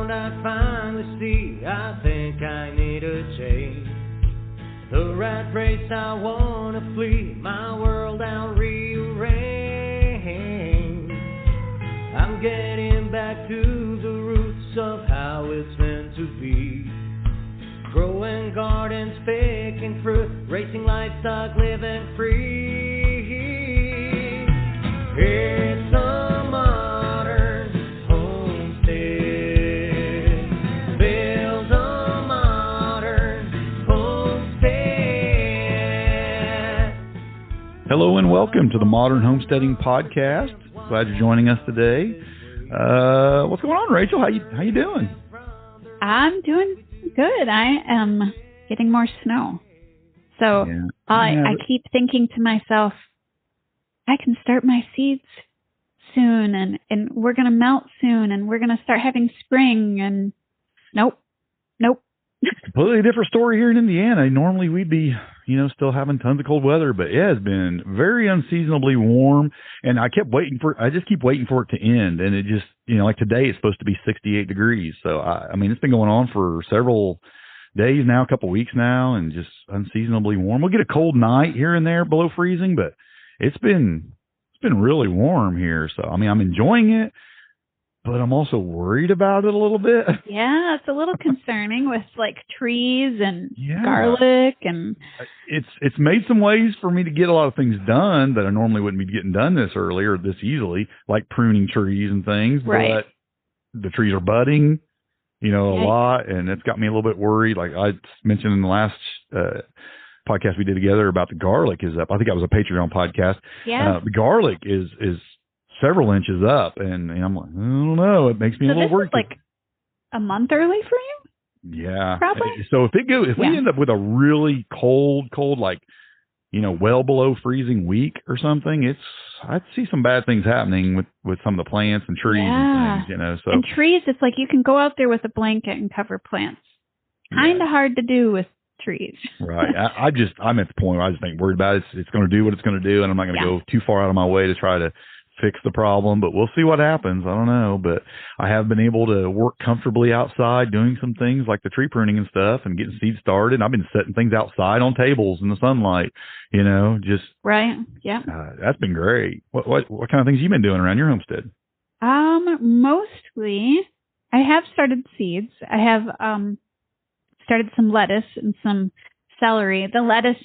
around, I finally see I think I need a change. The rat race, I wanna flee, my world I'll rearrange. I'm getting back to the roots of how it's meant to be. Growing gardens, picking fruit, racing livestock, living free. It's a modern homestead. Build a modern homestead. Hello and welcome to the Modern Homesteading Podcast. Glad you're joining us today. What's going on, Rachel? How you doing? I'm doing good. I am getting more snow. So I keep thinking to myself, I can start my seeds soon and we're going to melt soon and we're going to start having spring and nope. Completely different story here in Indiana. Normally we'd be, still having tons of cold weather, but it has been very unseasonably warm, and I just keep waiting for it to end, and it just, like today it's supposed to be 68 degrees. So, it's been going on for several days now, a couple weeks now, and just unseasonably warm. We'll get a cold night here and there below freezing, but it's been really warm here. So, I'm enjoying it, but I'm also worried about it a little bit. Yeah, it's a little concerning with like trees and garlic, and it's made some ways for me to get a lot of things done that I normally wouldn't be getting done this early or this easily, like pruning trees and things. Right. But the trees are budding, a lot, and it's got me a little bit worried. Like I mentioned in the last podcast we did together about the garlic is up. I think that was a Patreon podcast. Yeah. The garlic is several inches up, and I'm like, I don't know. It makes me a little worried. So this is like a month early for you? Yeah. Probably. So if we end up with a really cold, like, well below freezing week or something, I'd see some bad things happening with some of the plants and trees and things, So. And trees, it's like you can go out there with a blanket and cover plants. Kind of hard to do with trees. Right. I'm at the point where I just ain't worried about it. It's going to do what it's going to do, and I'm not going to go too far out of my way to try to fix the problem, but we'll see what happens. I don't know, but I have been able to work comfortably outside doing some things like the tree pruning and stuff and getting seeds started. I've been setting things outside on tables in the sunlight, just right. Yeah. That's been great. What kind of things you been doing around your homestead? Mostly I have started seeds. I have started some lettuce and some celery. The lettuce,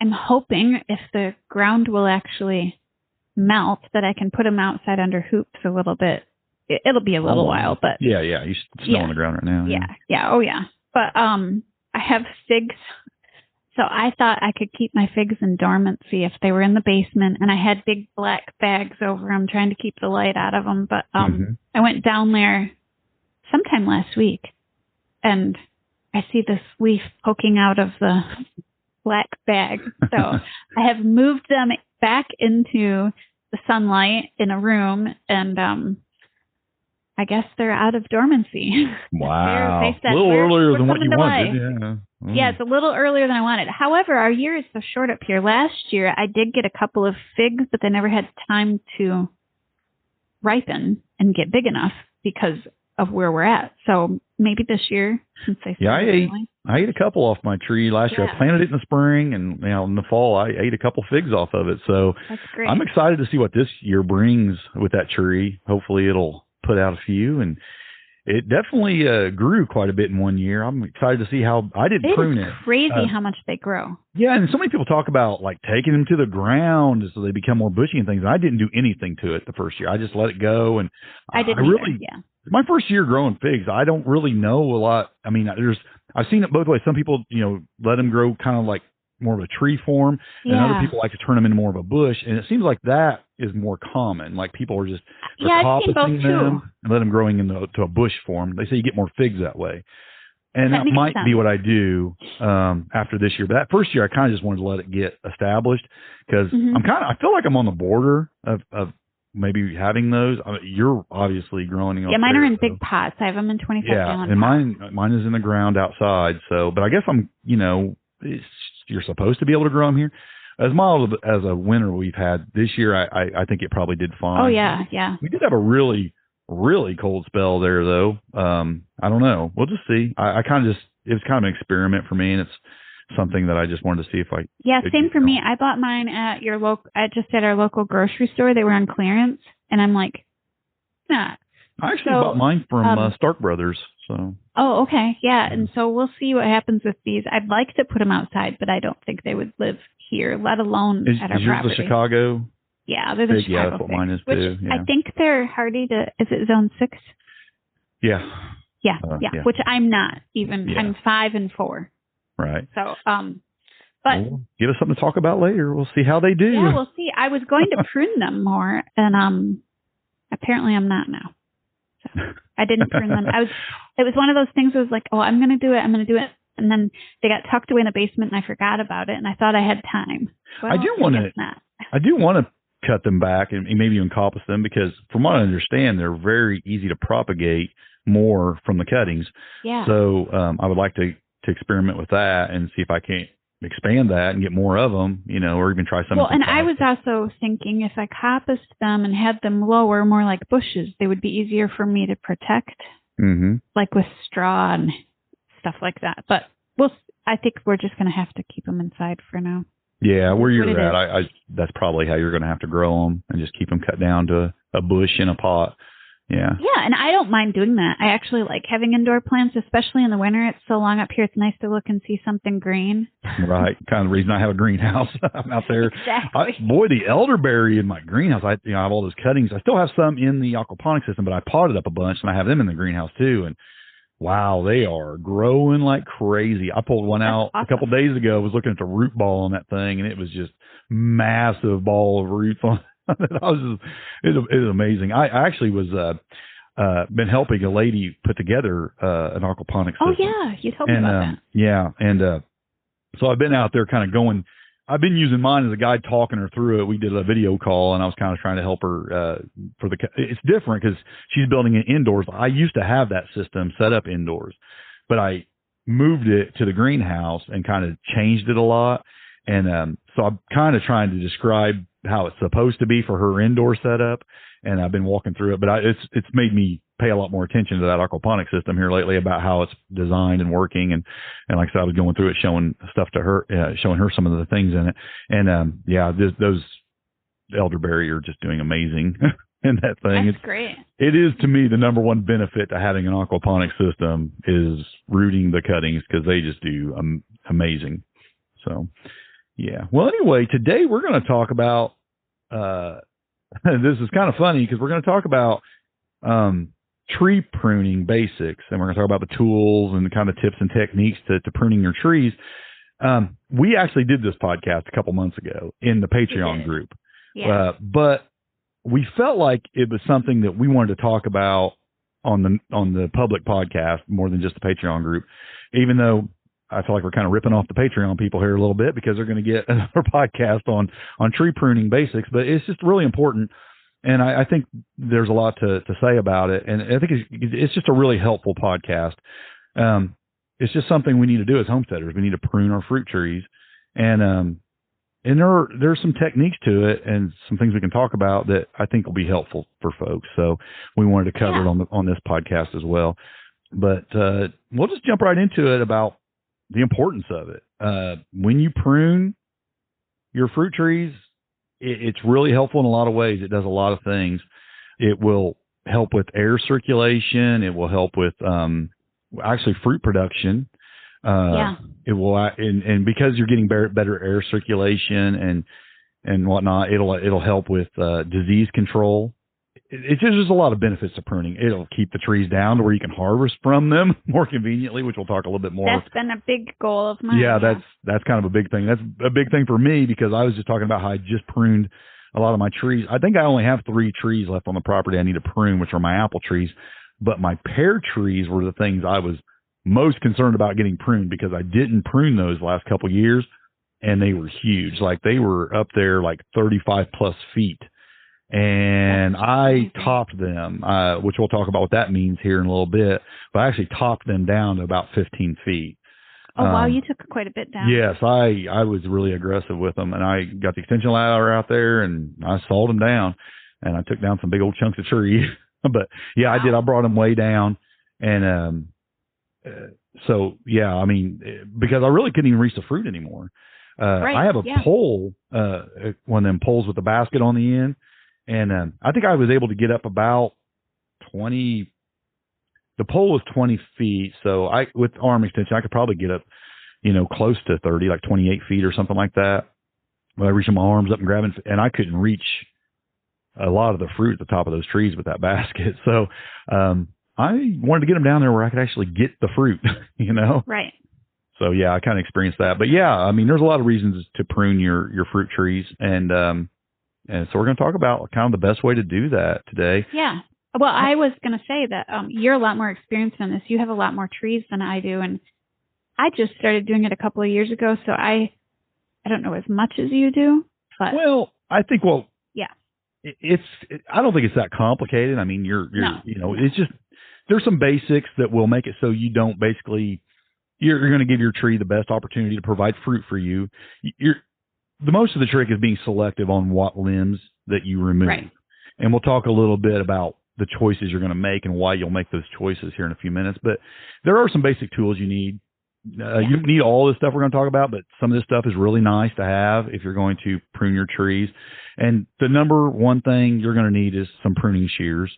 I'm hoping if the ground will actually melt that I can put them outside under hoops a little bit. It'll be a little while, but you snow on the ground right now. Yeah. But I have figs, so I thought I could keep my figs in dormancy if they were in the basement, and I had big black bags over them trying to keep the light out of them. But I went down there sometime last week, and I see this leaf poking out of the black bag, so I have moved them back into the sunlight in a room, and I guess they're out of dormancy. Wow. They said, a little earlier than what you wanted. Yeah, it's a little earlier than I wanted. However, our year is so short up here. Last year, I did get a couple of figs, but they never had time to ripen and get big enough because of where we're at. So maybe this year, since they I ate a couple off my tree last year. I planted it in the spring, and in the fall I ate a couple figs off of it. So that's great. I'm excited to see what this year brings with that tree. Hopefully it'll put out a few, and it definitely grew quite a bit in one year. I'm excited to see how I didn't prune it. It's crazy how much they grow. Yeah, and so many people talk about like taking them to the ground so they become more bushy and things. And I didn't do anything to it the first year. I just let it go, and I didn't my first year growing figs, I don't really know a lot. I've seen it both ways. Some people, let them grow kind of like more of a tree form, and other people like to turn them into more of a bush. And it seems like that is more common. Like people are just coppicing them and let them growing into a bush form. They say you get more figs that way. And that might be what I do after this year. But that first year, I kind of just wanted to let it get established because I feel like I'm on the border of maybe having those. You're obviously growing. Yeah, mine are in big pots. I have them in 25 gallon and pots. mine is in the ground outside. So, but I guess you're supposed to be able to grow them here. As mild as a winter we've had this year, I think it probably did fine. Oh yeah. We did have a really really cold spell there, though. I don't know. We'll just see. I kind of it was kind of an experiment for me, and it's something that I just wanted to see if I. Yeah, same for me. I bought mine at at our local grocery store. They were on clearance, and I'm like, nah. I actually bought mine from Stark Brothers. So. Oh, okay, yeah, and so we'll see what happens with these. I'd like to put them outside, but I don't think they would live here, let alone at our property. Is yours the Chicago? Yeah, they're the Chicago. Yeah, that's what mine is too. Yeah. I think they're hardy to. Is it zone 6? Yeah. Yeah, which I'm not even. Yeah. I'm 5 and 4. Right. So, but well, give us something to talk about later. We'll see how they do. Yeah, we'll see. I was going to prune them more, and apparently I'm not now. So I didn't prune them. It was one of those things. I was like, oh, I'm going to do it, and then they got tucked away in the basement, and I forgot about it, and I thought I had time. Well, I do want to cut them back and maybe even coppice them, because from what I understand, they're very easy to propagate more from the cuttings. Yeah. So I would like to experiment with that and see if I can't expand that and get more of them, or even try something. Well, and I was also thinking if I coppiced them and had them lower, more like bushes, they would be easier for me to protect, like with straw and stuff like that. But I think we're just going to have to keep them inside for now. Yeah, where you're at, that's probably how you're going to have to grow them and just keep them cut down to a bush in a pot. Yeah. Yeah, and I don't mind doing that. I actually like having indoor plants, especially in the winter. It's so long up here. It's nice to look and see something green. Right. Kind of the reason I have a greenhouse. I'm out there. Exactly. The elderberry in my greenhouse, I have all those cuttings. I still have some in the aquaponic system, but I potted up a bunch, and I have them in the greenhouse too. And wow, they are growing like crazy. I pulled one out a couple days ago. I was looking at the root ball on that thing, and it was just massive ball of roots on it. It was amazing. I actually was been helping a lady put together an aquaponics system. Oh yeah, you told me about that. Yeah, and so I've been out there kind of going. I've been using mine as a guide, talking her through it. We did a video call, and I was kind of trying to help her for it's different because she's building it indoors. I used to have that system set up indoors, but I moved it to the greenhouse and kind of changed it a lot. And so I'm kind of trying to describe how it's supposed to be for her indoor setup, and I've been walking through it. But it's made me pay a lot more attention to that aquaponic system here lately about how it's designed and working. And like I said, I was going through it, showing stuff to her, showing her some of the things in it. And those elderberry are just doing amazing in that thing. That's great. It is, to me, the number one benefit to having an aquaponic system is rooting the cuttings, because they just do amazing. So. Yeah. Well, anyway, today we're going to talk about, this is kind of funny because we're going to talk about tree pruning basics, and we're going to talk about the tools and the kind of tips and techniques to pruning your trees. We actually did this podcast a couple months ago in the Patreon group, but we felt like it was something that we wanted to talk about on the public podcast more than just the Patreon group, even though I feel like we're kind of ripping off the Patreon people here a little bit because they're going to get another podcast on tree pruning basics, but it's just really important. And I think there's a lot to say about it. And I think it's just a really helpful podcast. It's just something we need to do as homesteaders. We need to prune our fruit trees. And there's some techniques to it and some things we can talk about that I think will be helpful for folks. So we wanted to cover it on this podcast as well. But we'll just jump right into it about the importance of it. When you prune your fruit trees, it's really helpful in a lot of ways. It does a lot of things. It will help with air circulation. It will help with actually fruit production. It will, and because you're getting better air circulation and whatnot, it'll help with disease control. It's just, there's a lot of benefits to pruning. It'll keep the trees down to where you can harvest from them more conveniently, which we'll talk a little bit more. That's been a big goal of mine. Yeah, that's kind of a big thing. That's a big thing for me because I was just talking about how I just pruned a lot of my trees. I think I only have 3 trees left on the property I need to prune, which are my apple trees. But my pear trees were the things I was most concerned about getting pruned because I didn't prune those last couple of years, and they were huge. Like they were up there like 35 plus feet. And I topped them, which we'll talk about what that means here in a little bit, but I actually topped them down to about 15 feet. Oh, wow. You took quite a bit down. Yes. I was really aggressive with them, and I got the extension ladder out there and I sawed them down, and I took down some big old chunks of tree. But yeah, I did. I brought them way down, and so yeah, I mean, because I really couldn't even reach the fruit anymore. I have a pole, one of them poles with the basket on the end, and I think I was able to get up about 20. The pole was 20 feet, so with arm extension, I could probably get up, close to 30, like 28 feet or something like that. But I reached my arms up and grabbing, and I couldn't reach a lot of the fruit at the top of those trees with that basket. So I wanted to get them down there where I could actually get the fruit, Right. So yeah, I kind of experienced that. But yeah, I mean, there's a lot of reasons to prune your fruit trees, and so we're going to talk about kind of the best way to do that today. Yeah. Well, I was going to say that you're a lot more experienced in this. You have a lot more trees than I do, and I just started doing it a couple of years ago, so I don't know as much as you do. But I think yeah, I don't think it's that complicated. I mean, No. It's just there's some basics that will make it so you don't basically you're going to give your tree the best opportunity to provide fruit for you. The most of the trick is being selective on what limbs that you remove, right. And we'll talk a little bit about the choices you're going to make and why you'll make those choices here in a few minutes. But there are some basic tools you need. You don't need all this stuff we're going to talk about, but some of this stuff is really nice to have if you're going to prune your trees. And the number one thing you're going to need is some pruning shears.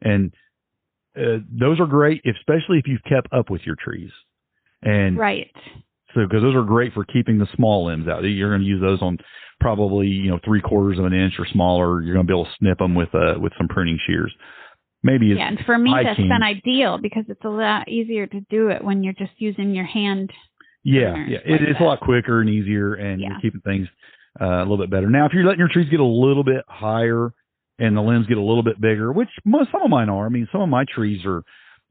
And those are great, especially if you've kept up with your trees. And right. So, because those are great for keeping the small limbs out. You're going to use those on probably, 3/4 of an inch or smaller. You're going to be able to snip them with some pruning shears. Maybe and for me, that's been ideal because it's a lot easier to do it when you're just using your hand. Yeah. It's a lot quicker and easier, and you're keeping things a little bit better. Now, if you're letting your trees get a little bit higher and the limbs get a little bit bigger, which some of mine are. I mean, some of my trees are,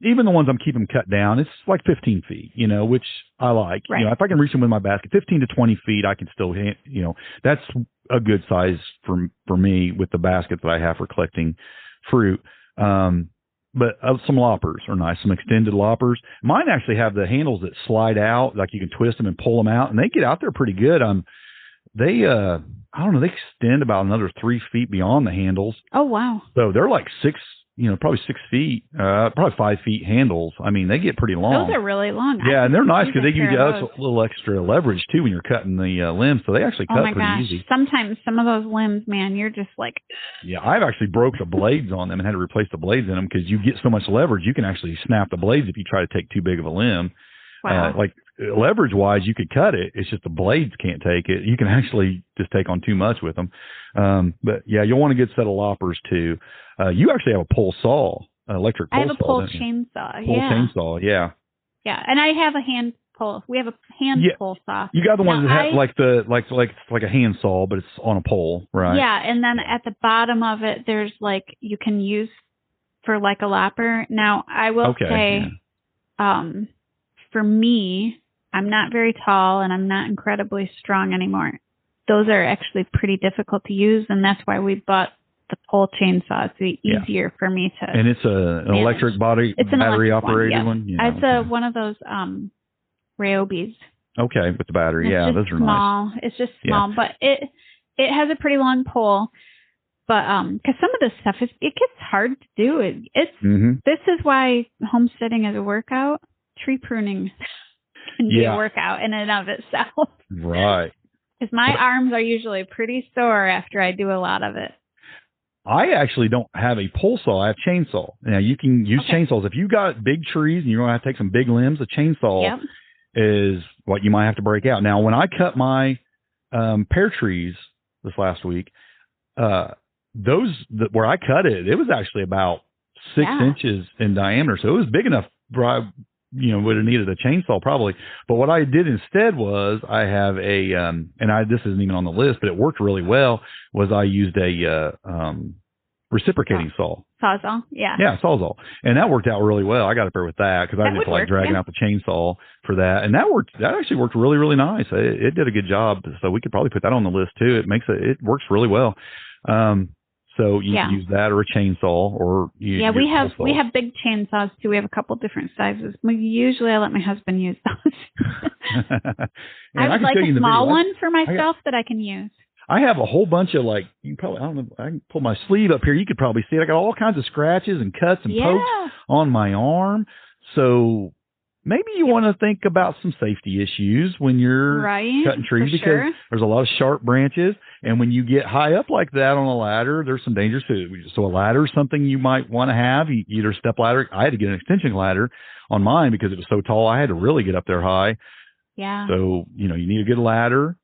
even the ones I'm keeping cut down, it's like 15 feet, which I like. Right. If I can reach them with my basket, 15 to 20 feet, I can still, that's a good size for me with the basket that I have for collecting fruit. But some loppers are nice, some extended loppers. Mine actually have the handles that slide out, like you can twist them and pull them out, and they get out there pretty good. They extend about another 3 feet beyond the handles. Oh, wow. So they're like probably 6 feet, probably 5 feet handles. I mean, they get pretty long. Those are really long. Yeah, and they're nice because they give you a little extra leverage too when you're cutting the limbs. So they actually cut pretty easy. Sometimes some of those limbs, man, you're just like. Yeah, I've actually broke the blades on them and had to replace the blades in them because you get so much leverage, you can actually snap the blades if you try to take too big of a limb. Wow. Like leverage wise, you could cut it. It's just the blades can't take it. You can actually just take on too much with them. But yeah, you'll want a good set of loppers too. You actually have a pole saw, an electric pole saw. I have a pole chainsaw. Chainsaw, yeah. Yeah, and I have a hand pole. We have a hand pole saw. You got the one that has like a hand saw, but it's on a pole, right? Yeah, and then at the bottom of it, there's you can use for like a lopper. Now, I will say, for me, I'm not very tall and I'm not incredibly strong anymore. Those are actually pretty difficult to use, and that's why we bought the pole chainsaw. It's easier for me to. And it's an electric battery operated one. Yeah. It's one of those Ryobis. Okay, with the battery. It's those are small. nice. It's just small, but it has a pretty long pole. But because some of this stuff it gets hard to do. This is why homesteading is a workout. Tree pruning can be a workout in and of itself. Right. Because my arms are usually pretty sore after I do a lot of it. I actually don't have a pole saw. I have chainsaw. Now, you can use chainsaws. If you've got big trees and you're going to have to take some big limbs, a chainsaw is what you might have to break out. Now, when I cut my pear trees this last week, where I cut it was actually about 6 inches in diameter. So it was big enough where I would have needed a chainsaw probably. But what I did instead was I have this isn't even on the list, but it worked really well, was I used a reciprocating saw. Sawzall, yeah. Yeah, Sawzall. And that worked out really well. I got up there with that because I just like dragging out the chainsaw for that. And that actually worked really, really nice. It did a good job. So we could probably put that on the list too. It works really well. So you can use that or a chainsaw or we have big chainsaws too. We have a couple different sizes. Usually I let my husband use those. I would like a small one for myself that I can use. I have a whole bunch of like, you probably, I don't know, I can pull my sleeve up here. You could probably see it. I got all kinds of scratches and cuts and pokes on my arm. So maybe you want to think about some safety issues when you're cutting trees, because there's a lot of sharp branches. And when you get high up like that on a ladder, there's some dangers too. So a ladder is something you might want to have, either a step ladder. I had to get an extension ladder on mine because it was so tall. I had to really get up there high. Yeah. So, you need a good ladder.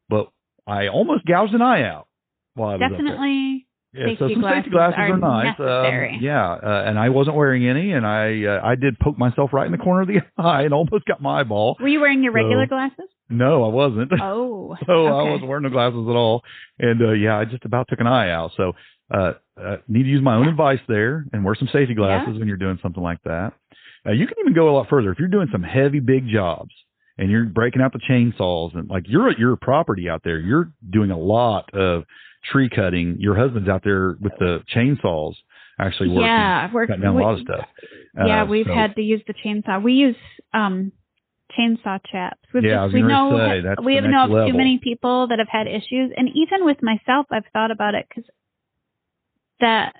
But I almost gouged an eye out while I was Definitely. Yeah, so some safety glasses are nice. And I wasn't wearing any, and I did poke myself right in the corner of the eye and almost got my eyeball. Were you wearing your regular glasses? No, I wasn't. Oh. So I wasn't wearing no glasses at all. And I just about took an eye out. So need to use my own advice there and wear some safety glasses when you're doing something like that. You can even go a lot further. If you're doing some heavy, big jobs and you're breaking out the chainsaws, and like you're at your property out there, you're doing a lot of tree cutting. Your husband's out there with the chainsaws actually working, cutting down a lot of stuff. We've had to use the chainsaw. We use chainsaw chaps. We know of too many people that have had issues, and even with myself, I've thought about it, because that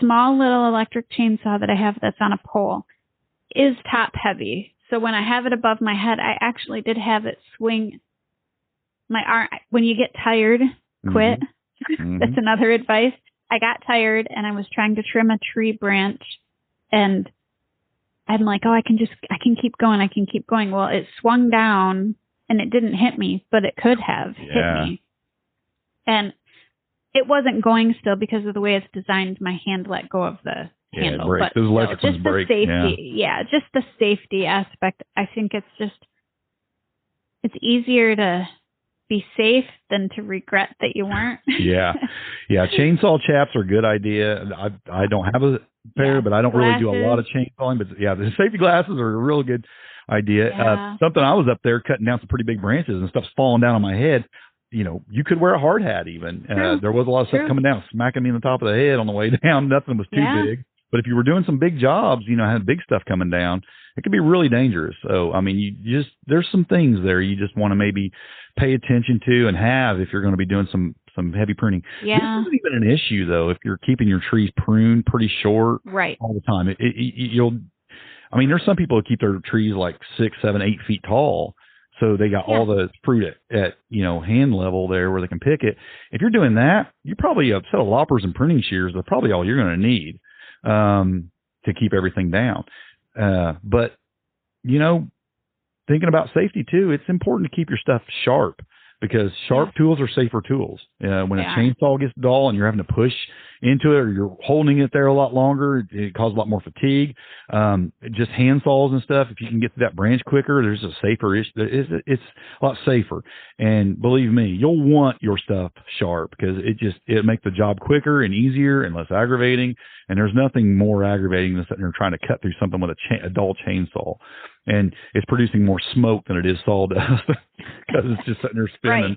small little electric chainsaw that I have that's on a pole is top heavy. So when I have it above my head, I actually did have it swing my arm. When you get tired, quit. Mm-hmm. That's another advice. I got tired and I was trying to trim a tree branch, and I'm like, I can keep going. Well, it swung down and it didn't hit me, but it could have hit me. And it wasn't going still because of the way it's designed. My hand let go of the handle. But those electric ones break. Safety, just the safety aspect. I think it's easier to be safe than to regret that you weren't. Chainsaw chaps are a good idea. I don't have a pair, but I don't really do a lot of chainsawing. But the safety glasses are a real good idea. Something, I was up there cutting down some pretty big branches and stuff's falling down on my head. You could wear a hard hat even. There was a lot of stuff coming down, smacking me in the top of the head on the way down. Nothing was too big. But if you were doing some big jobs, had big stuff coming down, it could be really dangerous. So, I mean, there's some things there you just want to maybe pay attention to and have if you're going to be doing some heavy pruning. Yeah. This isn't even an issue, though, if you're keeping your trees pruned pretty short all the time. There's some people who keep their trees like 6, 7, 8 feet tall. So they got all the fruit at hand level there where they can pick it. If you're doing that, you probably a set of loppers and pruning shears. That's probably all you're going to need to keep everything down. But thinking about safety too, it's important to keep your stuff sharp, because sharp tools are safer tools. When a chainsaw gets dull and you're having to push into it, or you're holding it there a lot longer, it causes a lot more fatigue. Just hand saws and stuff, if you can get to that branch quicker, there's a safer issue. It's a lot safer. And believe me, you'll want your stuff sharp, because it makes the job quicker and easier and less aggravating. And there's nothing more aggravating than sitting there trying to cut through something with a dull chainsaw. And it's producing more smoke than it is sawdust because it's just sitting there spinning.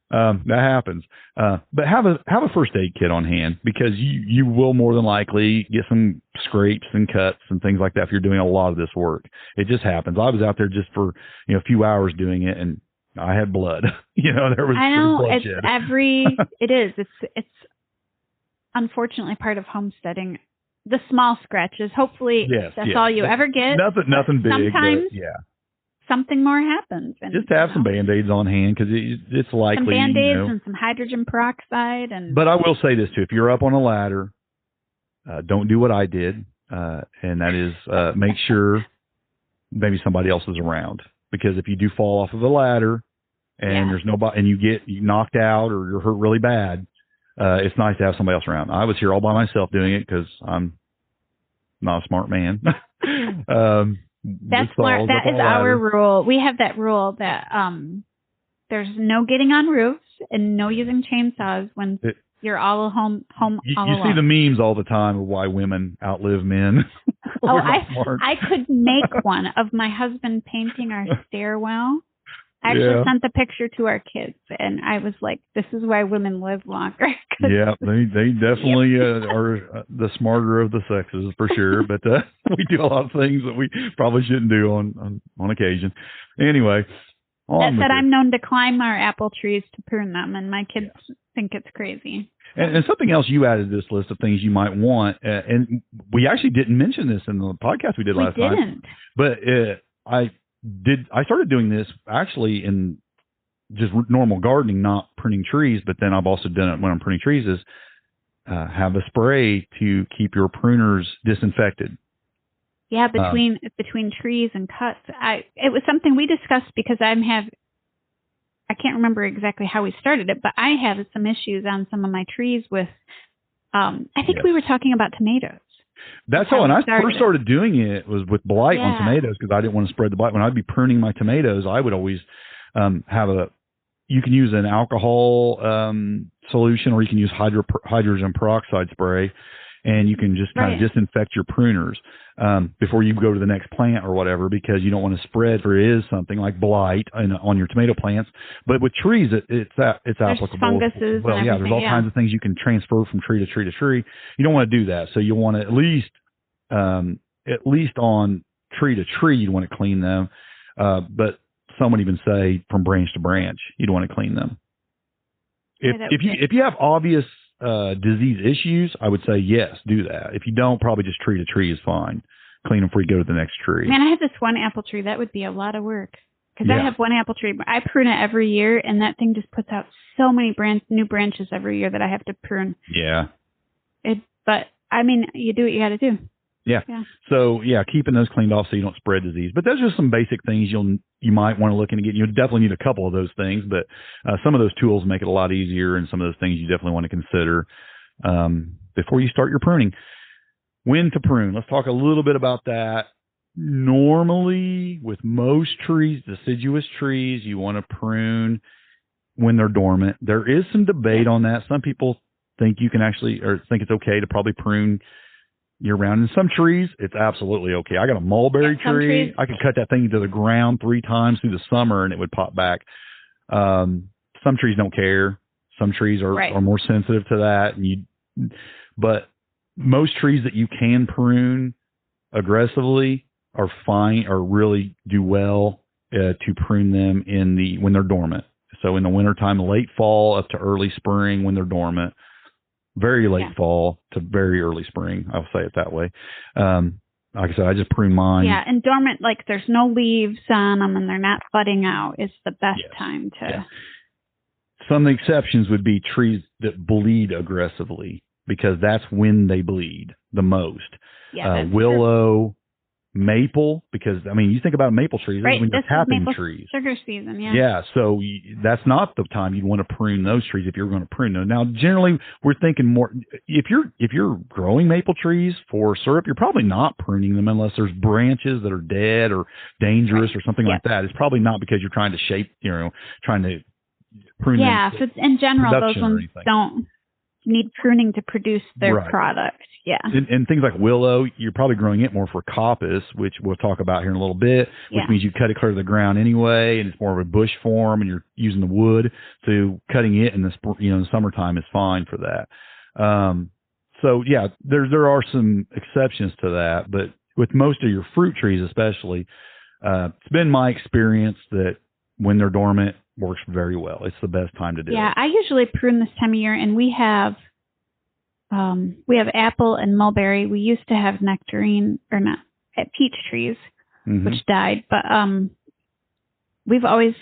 That happens. But have a first aid kit on hand, because you will more than likely get some scrapes and cuts and things like that if you're doing a lot of this work. It just happens. I was out there just for a few hours doing it, and I had blood. There was bloodshed. It's unfortunately part of homesteading. The small scratches. Hopefully, that's all you ever get. Nothing big. Sometimes, something more happens. And, just have some Band-Aids on hand, because it's likely. Some Band-Aids and some hydrogen peroxide. But I will say this too: if you're up on a ladder, don't do what I did, and that is make sure maybe somebody else is around. Because if you do fall off of a ladder and there's nobody, and you get knocked out or you're hurt really bad, it's nice to have somebody else around. I was here all by myself doing it because I'm not a smart man. That's smart. That is our rule. We have that rule that there's no getting on roofs and no using chainsaws when you're all home you alone. See the memes all the time of why women outlive men. I could make one of my husband painting our stairwell. I actually sent the picture to our kids, and I was like, this is why women live longer. They definitely are the smarter of the sexes, for sure. But we do a lot of things that we probably shouldn't do on occasion. Anyway, That said, I'm known to climb our apple trees to prune them, and my kids think it's crazy. And something else you added to this list of things you might want, and we actually didn't mention this in the podcast we did last time. We didn't. But I started doing this actually in just normal gardening, not pruning trees, but then I've also done it when I'm pruning trees, is have a spray to keep your pruners disinfected. Yeah, between trees and cuts. It was something we discussed because I can't remember exactly how we started it, but I have some issues on some of my trees with, I think we were talking about tomatoes. That's how, when I first started doing it was with blight on tomatoes, because I didn't want to spread the blight. When I'd be pruning my tomatoes, I would always you can use an alcohol solution, or you can use hydrogen peroxide spray, and you can just kind of disinfect your pruners before you go to the next plant or whatever, because you don't want to spread, for it is something like blight on your tomato plants. But with trees, it's applicable. Funguses. Well, there's all kinds of things you can transfer from tree to tree to tree. You don't want to do that. So you want to at least on tree to tree, you want to clean them. But some would even say from branch to branch, you'd want to clean them. If you have obvious disease issues, I would say yes, do that. If you don't, probably just tree to tree is fine. Clean them before you go to the next tree. Man, I have this one apple tree. That would be a lot of work. Because I have one apple tree. I prune it every year, and that thing just puts out so many new branches every year that I have to prune. Yeah. But, I mean, you do what you got to do. Yeah. So, keeping those cleaned off so you don't spread disease. But those are some basic things you might want to look into getting. You'll definitely need a couple of those things, but some of those tools make it a lot easier, and some of those things you definitely want to consider before you start your pruning. When to prune. Let's talk a little bit about that. Normally, with most trees, deciduous trees, you want to prune when they're dormant. There is some debate on that. Some people think you can think it's okay to probably prune year-round. In some trees, it's absolutely okay. I got a mulberry tree. I could cut that thing to the ground 3 times through the summer, and it would pop back. Some trees don't care. Some trees are more sensitive to that. But most trees that you can prune aggressively are fine, or really do well to prune them when they're dormant. So in the wintertime, late fall up to early spring when they're dormant. Very late fall to very early spring. I'll say it that way. Like I said, I just prune mine. Yeah, and dormant, like there's no leaves on them and they're not budding out, is the best time to. Yeah. Some of the exceptions would be trees that bleed aggressively, because that's when they bleed the most. Yeah, willow, maple, because, I mean, you think about maple trees, right, when you're tapping trees. Sugar season, Yeah, so that's not the time you'd want to prune those trees if you're going to prune them. Now, generally, we're thinking more, if you're growing maple trees for syrup, you're probably not pruning them unless there's branches that are dead or dangerous or something like that. It's probably not because you're trying to trying to prune them. Yeah, so in general, those ones don't need pruning to produce their product. Yeah. And things like willow, you're probably growing it more for coppice, which we'll talk about here in a little bit, which means you cut it clear to the ground anyway, and it's more of a bush form, and you're using the wood. So cutting it in the summertime is fine for that. So yeah, there are some exceptions to that, but with most of your fruit trees especially, it's been my experience that when they're dormant, works very well. It's the best time to do it. Yeah, I usually prune this time of year, and we have apple and mulberry. We used to have nectarine, or not, peach trees, which died, but we've always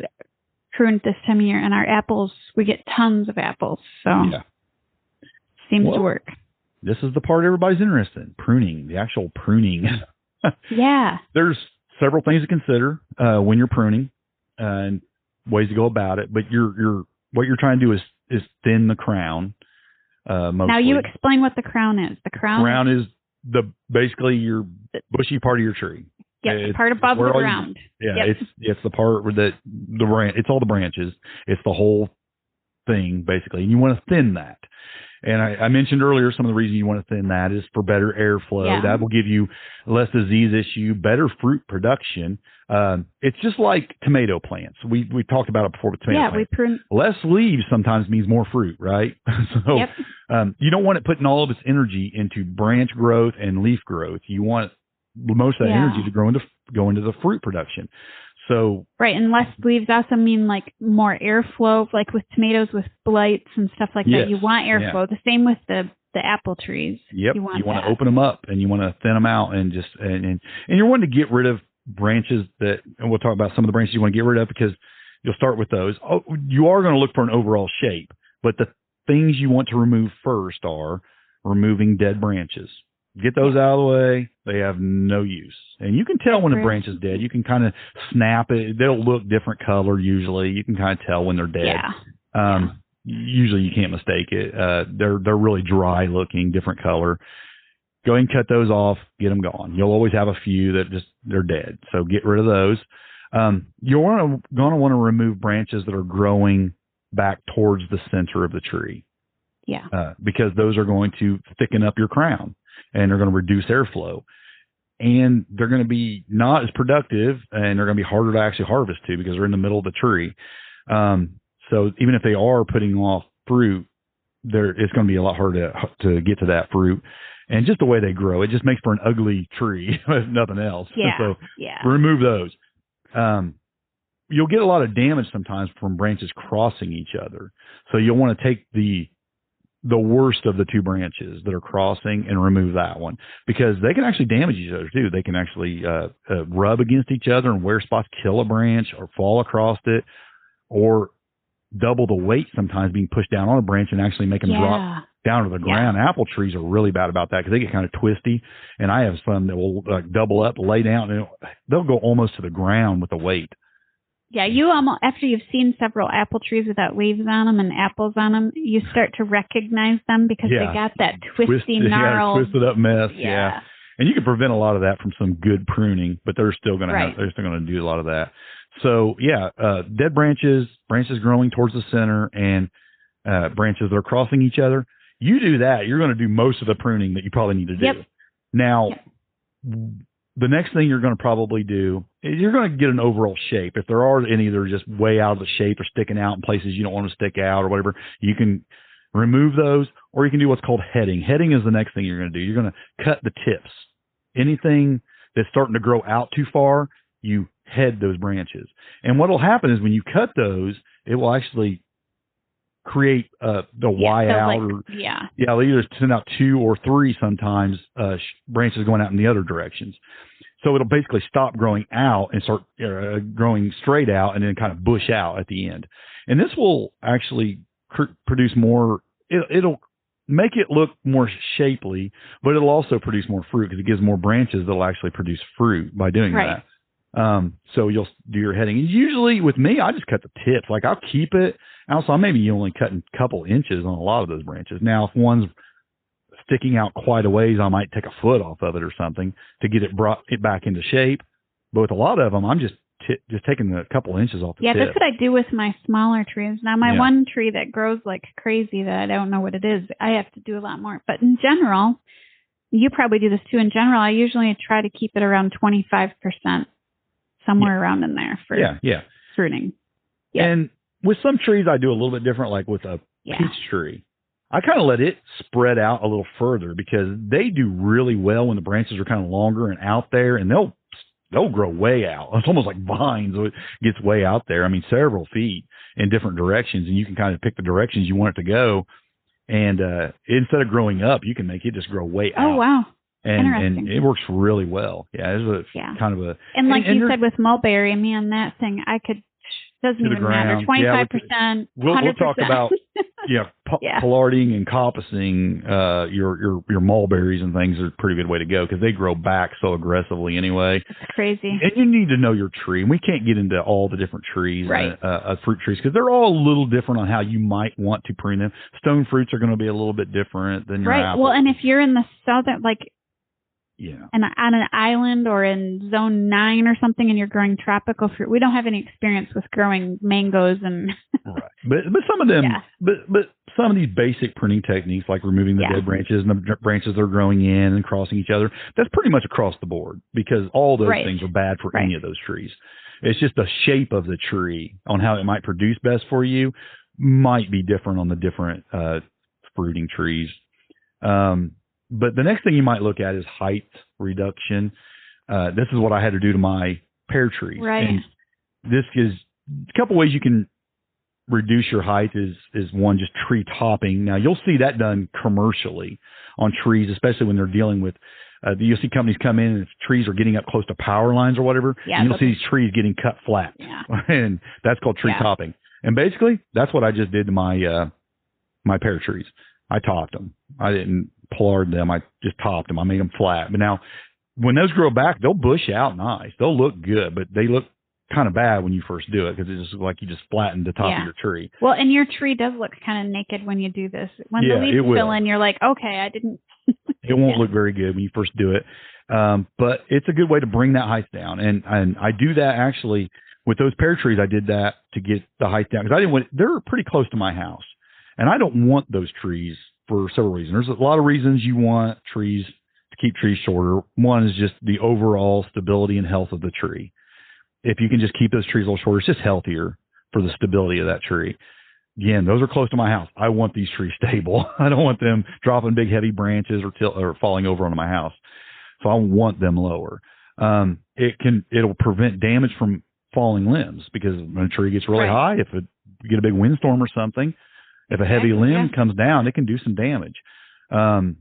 pruned this time of year, and our apples, we get tons of apples, so seems to work. This is the part everybody's interested in, pruning, the actual pruning. Yeah. There's several things to consider when you're pruning, and ways to go about it, but what you're trying to do is thin the crown. Mostly. Now you explain what the crown is. The crown is basically your bushy part of your tree. Yes, the part above the ground. It's the part where the branch. It's all the branches. It's the whole thing basically, and you want to thin that. And I mentioned earlier, some of the reasons you want to thin that is for better airflow. Yeah. That will give you less disease issue, better fruit production. It's just like tomato plants. We talked about it before with tomato plants. We prune. Less leaves sometimes means more fruit, right? So you don't want it putting all of its energy into branch growth and leaf growth. You want most of that energy to go into the fruit production. So right, and less leaves also mean like more airflow, like with tomatoes with blights and stuff like that. You want airflow. The same with the apple trees. Yep. You want to open them up and you want to thin them out and just and you're wanting to get rid of branches that, and we'll talk about some of the branches you want to get rid of because you'll start with those. Oh, you are going to look for an overall shape, but the things you want to remove first are removing dead branches. Get those out of the way. They have no use. And you can tell when a branch is dead. You can kind of snap it. They'll look different color usually. You can kind of tell when they're dead. Yeah. Usually you can't mistake it. They're really dry looking, different color. Go ahead and cut those off. Get them gone. You'll always have a few that they're dead. So get rid of those. You're going to want to remove branches that are growing back towards the center of the tree. Yeah. Because those are going to thicken up your crown. And they're going to reduce airflow. And they're going to be not as productive, and they're going to be harder to actually harvest too because they're in the middle of the tree. So even if they are putting off fruit, it's going to be a lot harder to get to that fruit. And just the way they grow, it just makes for an ugly tree, if nothing else. Yeah. So remove those. You'll get a lot of damage sometimes from branches crossing each other. So you'll want to take the worst of the two branches that are crossing and remove that one because they can actually damage each other too. They can actually rub against each other and wear spots, kill a branch or fall across it, or double the weight sometimes being pushed down on a branch and actually make them drop down to the ground. Apple trees are really bad about that because they get kind of twisty. And I have some that will double up, lay down, and they'll go almost to the ground with the weight. Yeah, you almost, after you've seen several apple trees without leaves on them and apples on them, you start to recognize them because they got that twisty, gnarled, twisted up mess. Yeah. And you can prevent a lot of that from some good pruning, but they're still going to do a lot of that. So dead branches growing towards the center, and branches that are crossing each other. You do that, you're going to do most of the pruning that you probably need to do. Now, the next thing you're going to probably do is you're going to get an overall shape. If there are any that are just way out of the shape or sticking out in places you don't want to stick out or whatever, you can remove those, or you can do what's called heading. Heading is the next thing you're going to do. You're going to cut the tips. Anything that's starting to grow out too far, you head those branches. And what will happen is when you cut those, it will actually create the Y out. They'll either send out 2 or 3 sometimes branches going out in the other directions. So it'll basically stop growing out and start growing straight out and then kind of bush out at the end. And this will actually produce more, it'll make it look more shapely, but it'll also produce more fruit because it gives more branches that'll actually produce fruit by doing that. So you'll do your heading. Usually with me, I just cut the tips. Like I'll keep it. Also, I maybe only cutting a couple inches on a lot of those branches. Now, if one's sticking out quite a ways, I might take a foot off of it or something to get it brought it back into shape. But with a lot of them, I'm just taking a couple inches off the tip. That's what I do with my smaller trees. Now, my one tree that grows like crazy that I don't know what it is, I have to do a lot more. But in general, you probably do this too. In general, I usually try to keep it around 25%, somewhere around in there for pruning. And with some trees, I do a little bit different, like with a peach tree. I kind of let it spread out a little further because they do really well when the branches are kind of longer and out there, and they'll grow way out. It's almost like vines. So it gets way out there. I mean, several feet in different directions, and you can kind of pick the directions you want it to go. And instead of growing up, you can make it just grow way out. Oh, wow. And it works really well. Yeah, it's kind of a... And like you said with mulberry, man, that thing, I could... Doesn't even matter. 25%, 100%. We'll talk about pollarding and coppicing your mulberries and things are a pretty good way to go because they grow back so aggressively anyway. It's crazy. And you need to know your tree. And we can't get into all the different trees, fruit trees, because they're all a little different on how you might want to prune them. Stone fruits are going to be a little bit different than your apples. Well, and if you're in the southern, and on an island or in zone 9 or something and you're growing tropical fruit, we don't have any experience with growing mangoes and but some of them but some of these basic pruning techniques like removing the dead branches and the branches they're growing in and crossing each other, that's pretty much across the board because all those things are bad for any of those trees. It's just the shape of the tree on how it might produce best for you might be different on the different fruiting trees. But the next thing you might look at is height reduction. This is what I had to do to my pear trees. Right. And this is a couple ways you can reduce your height is one, just tree topping. Now you'll see that done commercially on trees, especially when they're dealing with, you'll see companies come in and if trees are getting up close to power lines or whatever, and you'll see these trees getting cut flat. Yeah. And that's called tree topping. And basically that's what I just did to my, my pear trees. I topped them. I didn't pollard them. I just topped them. I made them flat. But now when those grow back, they'll bush out nice. They'll look good, but they look kind of bad when you first do it because it's just like you just flattened the top of your tree. Well, and your tree does look kind of naked when you do this. When the leaves fill in, you're like, okay, I didn't. It won't look very good when you first do it. But it's a good way to bring that height down. And I do that actually with those pear trees. I did that to get the height down because I didn't want, they're pretty close to my house. And I don't want those trees for several reasons. There's a lot of reasons you want trees to keep trees shorter. One is just the overall stability and health of the tree. If you can just keep those trees a little shorter, it's just healthier for the stability of that tree. Again, those are close to my house. I want these trees stable. I don't want them dropping big, heavy branches or falling over onto my house. So I want them lower. It'll prevent damage from falling limbs because when a tree gets really high, if you get a big windstorm or something, if a heavy limb comes down, it can do some damage. Like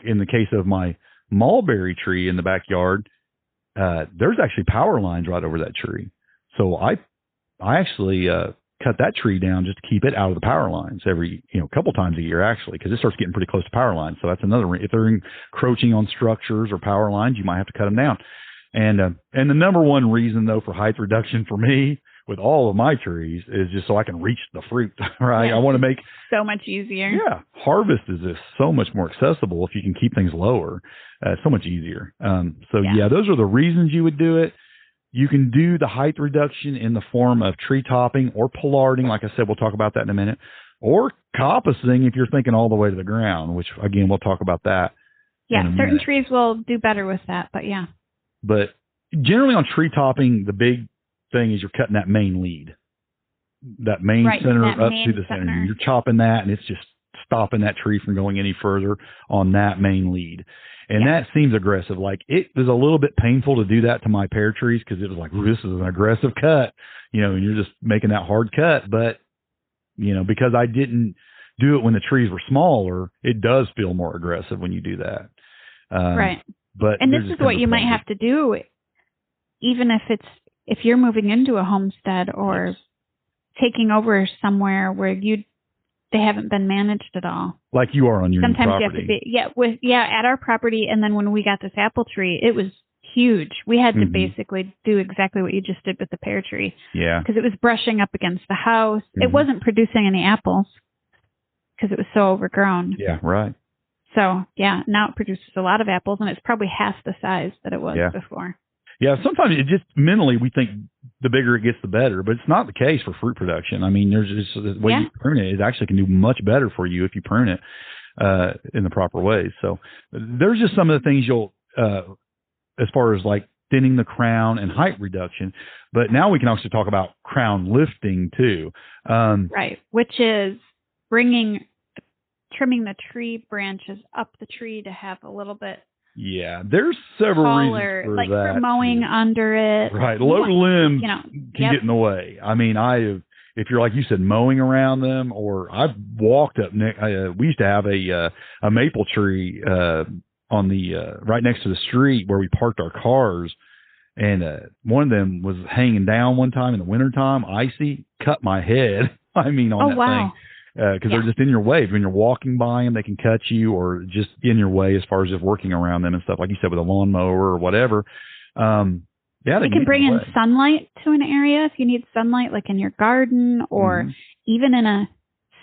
in the case of my mulberry tree in the backyard, there's actually power lines right over that tree. So I actually cut that tree down just to keep it out of the power lines every, couple times a year actually, because it starts getting pretty close to power lines. So that's another, if they're encroaching on structures or power lines, you might have to cut them down. And the number one reason though for height reduction for me with all of my trees is just so I can reach the fruit, right? I want to make so much easier. Yeah. Harvest is just so much more accessible if you can keep things lower. It's so much easier. Those are the reasons you would do it. You can do the height reduction in the form of tree topping or pollarding. Like I said, we'll talk about that in a minute. Or coppicing if you're thinking all the way to the ground, which again, we'll talk about that. Yeah, certain trees will do better with that, but yeah. But generally on tree topping, the big thing is you're cutting that main lead. That main center up to the center. You're chopping that and it's just stopping that tree from going any further on that main lead. And that seems aggressive. Like it was a little bit painful to do that to my pear trees because it was like, this is an aggressive cut, and you're just making that hard cut. But, because I didn't do it when the trees were smaller, it does feel more aggressive when you do that. Right. But and this is what you might have to do, even if you're moving into a homestead or taking over somewhere where they haven't been managed at all. Like you are on your Sometimes property. You have to be, at our property. And then when we got this apple tree, it was huge. We had to basically do exactly what you just did with the pear tree. Yeah. Because it was brushing up against the house. It wasn't producing any apples because it was so overgrown. Yeah, right. So, now it produces a lot of apples, and it's probably half the size that it was before. Yeah, sometimes it just mentally we think the bigger it gets, the better, but it's not the case for fruit production. I mean, there's just the way you prune it actually can do much better for you if you prune it in the proper way. So there's just some of the things you'll, as far as like thinning the crown and height reduction, but now we can also talk about crown lifting too. Right, which is trimming the tree branches up the tree to have a little bit. Yeah, there's several reasons for like that. For mowing under it. Right, low limbs can get in the way. I mean, if you're like you said, mowing around them, or I've walked up. We used to have a maple tree on the right next to the street where we parked our cars, and one of them was hanging down one time in the wintertime, icy, cut my head. I mean, on that thing. Because they're just in your way. When you're walking by them, they can cut you, or just in your way as far as just working around them and stuff, like you said, with a lawnmower or whatever. They can bring in sunlight to an area if you need sunlight, like in your garden, or even in a